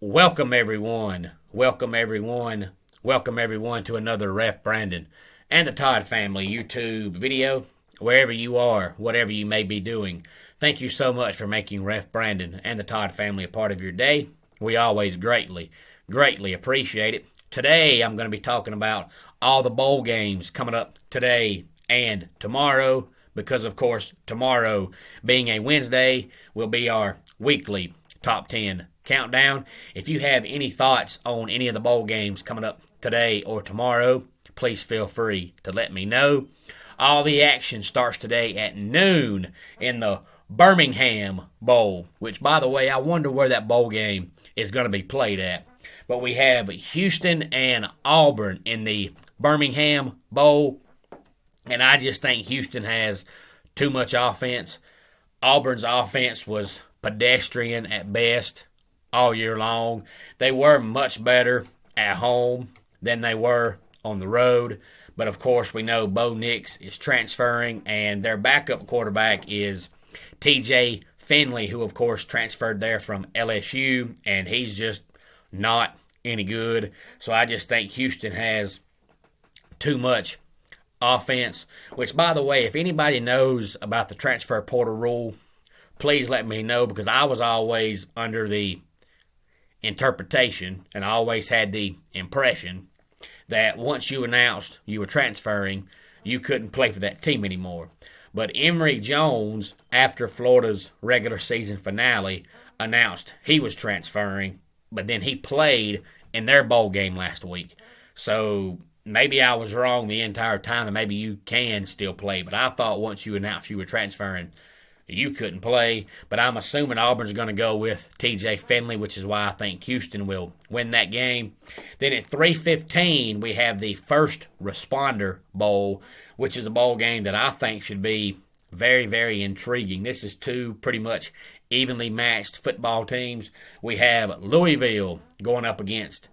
Welcome everyone. Welcome everyone. Welcome everyone to another Ref Brandon and the Todd family YouTube video. Wherever you are, whatever you may be doing, thank you so much for making Ref Brandon and the Todd family a part of your day. We always greatly appreciate it. Today I'm going to be talking about all the bowl games coming up today and tomorrow, because of course tomorrow being a Wednesday will be our weekly top 10 countdown. If you have any thoughts on any of the bowl games coming up today or tomorrow, please feel free to let me know. All the action starts today at noon in the Birmingham Bowl, which, by the way, I wonder where that bowl game is going to be played at. But we have Houston and Auburn in the Birmingham Bowl, and I just think Houston has too much offense. Auburn's offense was pedestrian at best all year long. They were much better at home than they were on the road. But of course, we know Bo Nix is transferring, and their backup quarterback is TJ Finley, who of course transferred there from LSU, and he's just not any good. So I just think Houston has too much offense, which, by the way, if anybody knows about the transfer portal rule, please let me know, because I was always under the interpretation, and I always had the impression that once you announced you were transferring, you couldn't play for that team anymore. But Emory Jones, after Florida's regular season finale, announced he was transferring, but then he played in their bowl game last week. So maybe I was wrong the entire time, and maybe you can still play, but I thought once you announced you were transferring, you couldn't play. But I'm assuming Auburn's going to go with TJ Finley, which is why I think Houston will win that game. Then at 3:15, we have the First Responder Bowl, which is a bowl game that I think should be very intriguing. This is two pretty much evenly matched football teams. We have Louisville going up against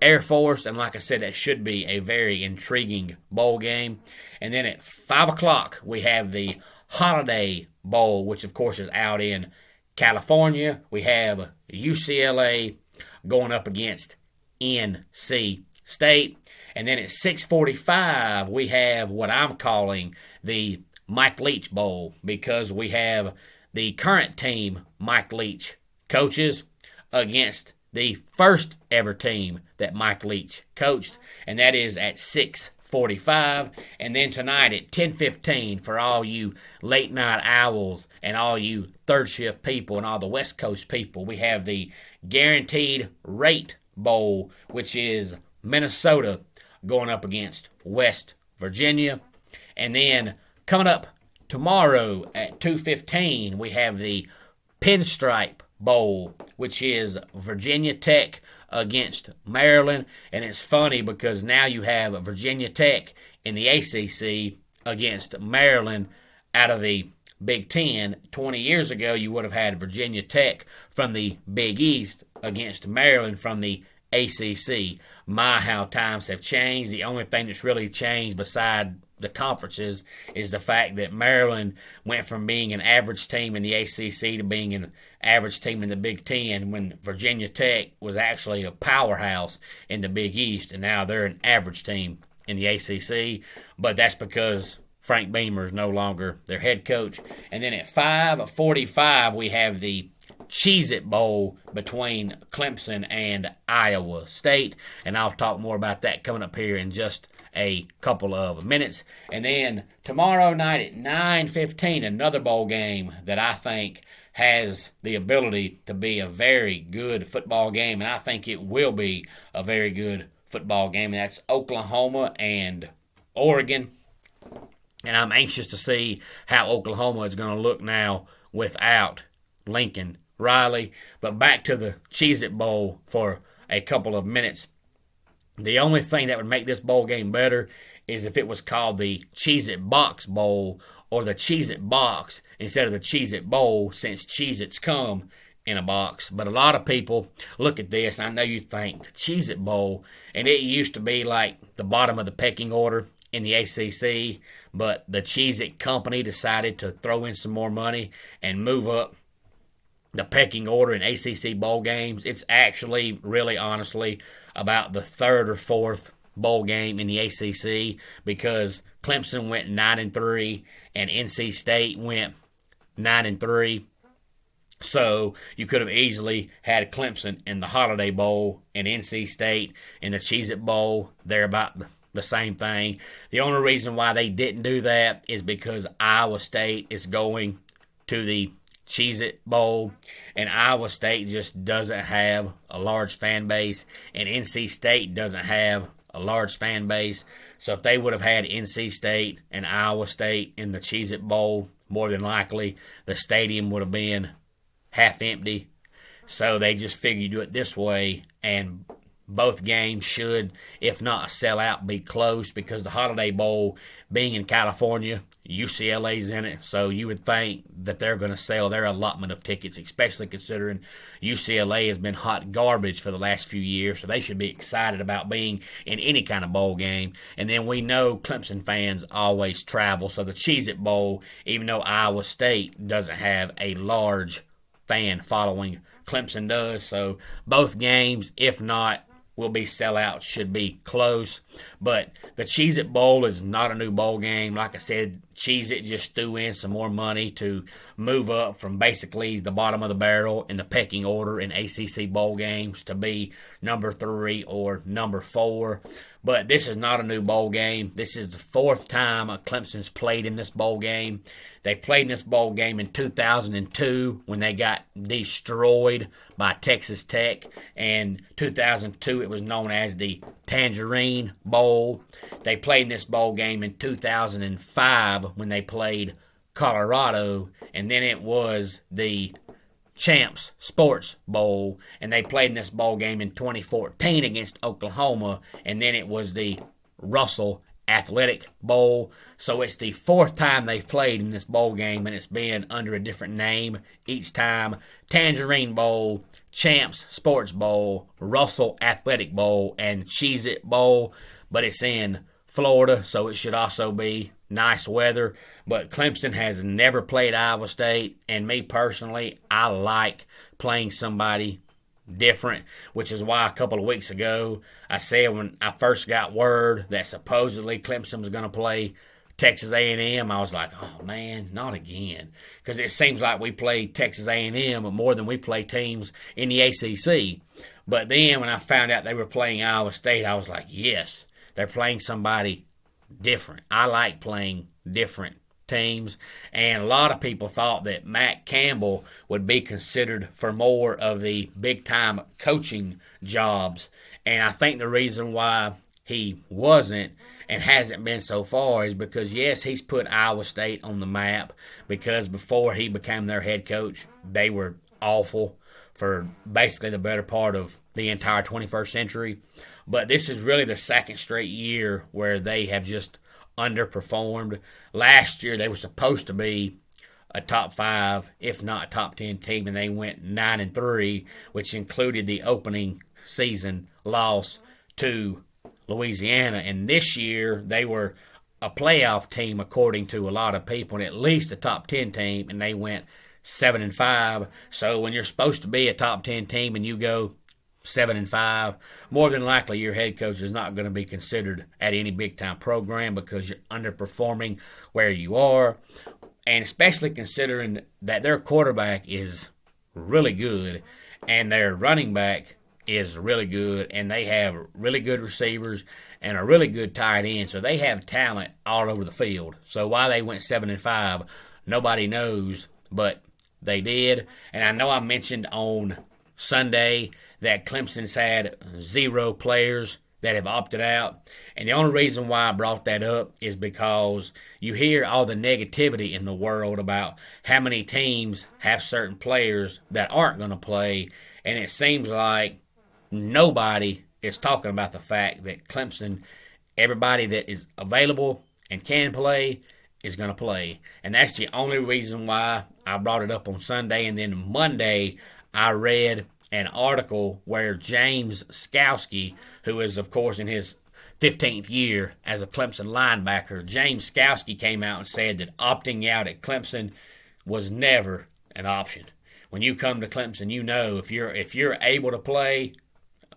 Air Force, and like I said, that should be a very intriguing bowl game. And then at 5 o'clock, we have the Holiday Bowl, which of course is out in California. We have UCLA going up against NC State. And then at 6:45, we have what I'm calling the Mike Leach Bowl, because we have the current team Mike Leach coaches against the first ever team that Mike Leach coached, and that is at 6:45. And then tonight at 10:15, for all you late night owls and all you third shift people and all the West Coast people, we have the Guaranteed Rate Bowl, which is Minnesota going up against West Virginia. And then coming up tomorrow at 2:15, we have the Pinstripe Bowl, which is Virginia Tech against Maryland. And it's funny because now you have Virginia Tech in the ACC against Maryland out of the Big Ten. 20 years ago, you would have had Virginia Tech from the Big East against Maryland from the ACC. My, how times have changed. The only thing that's really changed beside the conferences is the fact that Maryland went from being an average team in the ACC to being an average team in the Big Ten, when Virginia Tech was actually a powerhouse in the Big East, and now they're an average team in the ACC. But that's because Frank Beamer is no longer their head coach. And then at 5:45, we have the Cheez-it Bowl between Clemson and Iowa State, and I'll talk more about that coming up here in just a couple of minutes. And then tomorrow night at 9:15, another bowl game that I think has the ability to be a very good football game, and I think it will be a very good football game, and that's Oklahoma and Oregon. And I'm anxious to see how Oklahoma is going to look now without Lincoln Riley. But back to the Cheez-it Bowl for a couple of minutes. The only thing that would make this bowl game better is if it was called the Cheez-it Box Bowl or the Cheez-it Box instead of the Cheez-it Bowl, since Cheez-its come in a box. But a lot of people look at this, I know you think Cheez-it Bowl, and it used to be like the bottom of the pecking order in the ACC, but the Cheez-it company decided to throw in some more money and move up the pecking order in ACC bowl games, it's actually really honestly about the third or fourth bowl game in the ACC, because Clemson went 9-3 and NC State went 9-3. So you could have easily had Clemson in the Holiday Bowl and NC State in the Cheez-it Bowl. They're about the same thing. The only reason why they didn't do that is because Iowa State is going to the Cheez-it Bowl, and Iowa State just doesn't have a large fan base, and NC State doesn't have a large fan base. So if they would have had NC State and Iowa State in the Cheez-it Bowl, more than likely the stadium would have been half empty. So they just figured do it this way, and both games should, if not a sellout, be close, because the Holiday Bowl being in California, UCLA's in it, so you would think that they're going to sell their allotment of tickets, especially considering UCLA has been hot garbage for the last few years, so they should be excited about being in any kind of bowl game. And then we know Clemson fans always travel, so the Cheez-it Bowl, even though Iowa State doesn't have a large fan following, Clemson does, so both games, if not will be sellouts, should be close. But the Cheez-it Bowl is not a new bowl game. Like I said, Cheez-it just threw in some more money to move up from basically the bottom of the barrel in the pecking order in ACC bowl games to be number 3 or number 4. But this is not a new bowl game. This is the 4th time Clemson's played in this bowl game. They played in this bowl game in 2002 when they got destroyed by Texas Tech. And 2002 it was known as the Tangerine Bowl. They played in this bowl game in 2005 when they played Colorado. And then it was the Champs Sports Bowl, and they played in this bowl game in 2014 against Oklahoma, and then it was the Russell Athletic Bowl. So it's the 4th time they've played in this bowl game, and it's been under a different name each time. Tangerine Bowl, Champs Sports Bowl, Russell Athletic Bowl, and Cheez-it Bowl, but it's in Florida, so it should also be nice weather. But Clemson has never played Iowa State, and me personally, I like playing somebody different, which is why a couple of weeks ago I said when I first got word that supposedly Clemson was going to play Texas A&M, I was like, oh man, not again, because it seems like we play Texas A&M more than we play teams in the ACC. But then when I found out they were playing Iowa State, I was like, yes, they're playing somebody different. I like playing different teams, and a lot of people thought that Matt Campbell would be considered for more of the big-time coaching jobs, and I think the reason why he wasn't and hasn't been so far is because, yes, he's put Iowa State on the map, because before he became their head coach, they were awful for basically the better part of the entire 21st century. But this is really the 2nd straight year where they have just underperformed. Last year they were supposed to be a top 5, if not top 10 team, and they went 9-3, which included the opening season loss to Louisiana. And this year they were a playoff team according to a lot of people, and at least a top 10 team, and they went 7-5. So when you're supposed to be a top 10 team and you go 7-5, more than likely your head coach is not going to be considered at any big-time program, because you're underperforming where you are, and especially considering that their quarterback is really good and their running back is really good, and they have really good receivers and a really good tight end, so they have talent all over the field. So why they went 7-5, nobody knows, but they did. And I know I mentioned on Sunday that Clemson's had 0 players that have opted out. And the only reason why I brought that up is because you hear all the negativity in the world about how many teams have certain players that aren't going to play. And it seems like nobody is talking about the fact that Clemson, everybody that is available and can play, is going to play. And that's the only reason why I brought it up on Sunday. And then Monday, I read an article where James Skowski, who is, of course, in his 15th year as a Clemson linebacker, James Skowski came out and said that opting out at Clemson was never an option. when you come to Clemson, you know if you're able to play,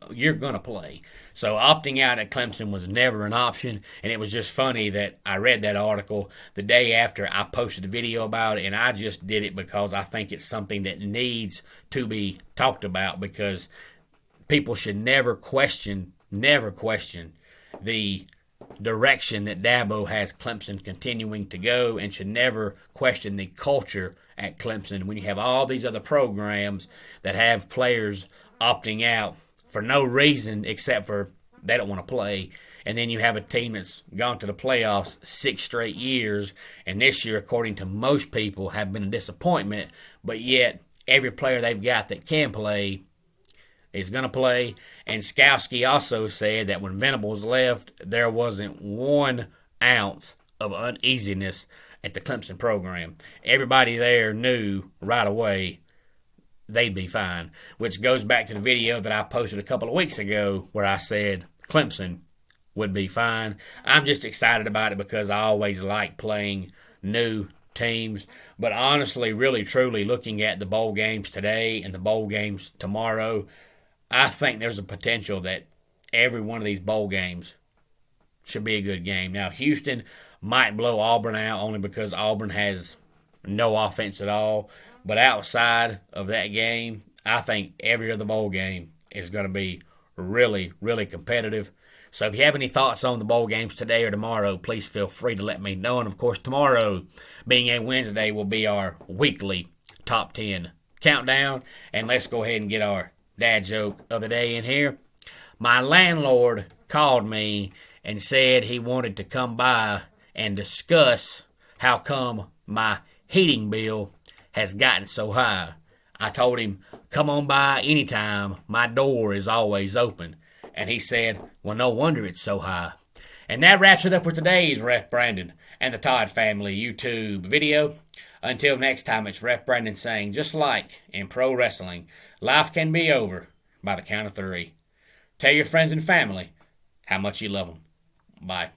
you're going to play. So opting out at Clemson was never an option, and it was just funny that I read that article the day after I posted a video about it, and I just did it because I think it's something that needs to be talked about, because people should never question the direction that Dabo has Clemson continuing to go, and should never question the culture at Clemson when you have all these other programs that have players opting out for no reason except for they don't want to play. And then you have a team that's gone to the playoffs 6 straight years, and this year, according to most people, have been a disappointment, but yet every player they've got that can play is going to play. And Skowski also said that when Venables left, there wasn't 1 ounce of uneasiness at the Clemson program. Everybody there knew right away they'd be fine, which goes back to the video that I posted a couple of weeks ago where I said Clemson would be fine. I'm just excited about it because I always like playing new teams. But honestly, really, truly, looking at the bowl games today and the bowl games tomorrow, I think there's a potential that every one of these bowl games should be a good game. Now, Houston might blow Auburn out only because Auburn has no offense at all. But outside of that game, I think every other bowl game is going to be really, really competitive. So if you have any thoughts on the bowl games today or tomorrow, please feel free to let me know. And, of course, tomorrow, being a Wednesday, will be our weekly top 10 countdown. And let's go ahead and get our dad joke of the day in here. My landlord called me and said he wanted to come by and discuss how come my heating bill has gotten so high. I told him, come on by anytime. My door is always open. And he said, well, no wonder it's so high. And that wraps it up for today's Ref Brandon and the Todd Family YouTube video. Until next time, it's Ref Brandon saying, just like in pro wrestling, life can be over by the count of 3. Tell your friends and family how much you love them. Bye.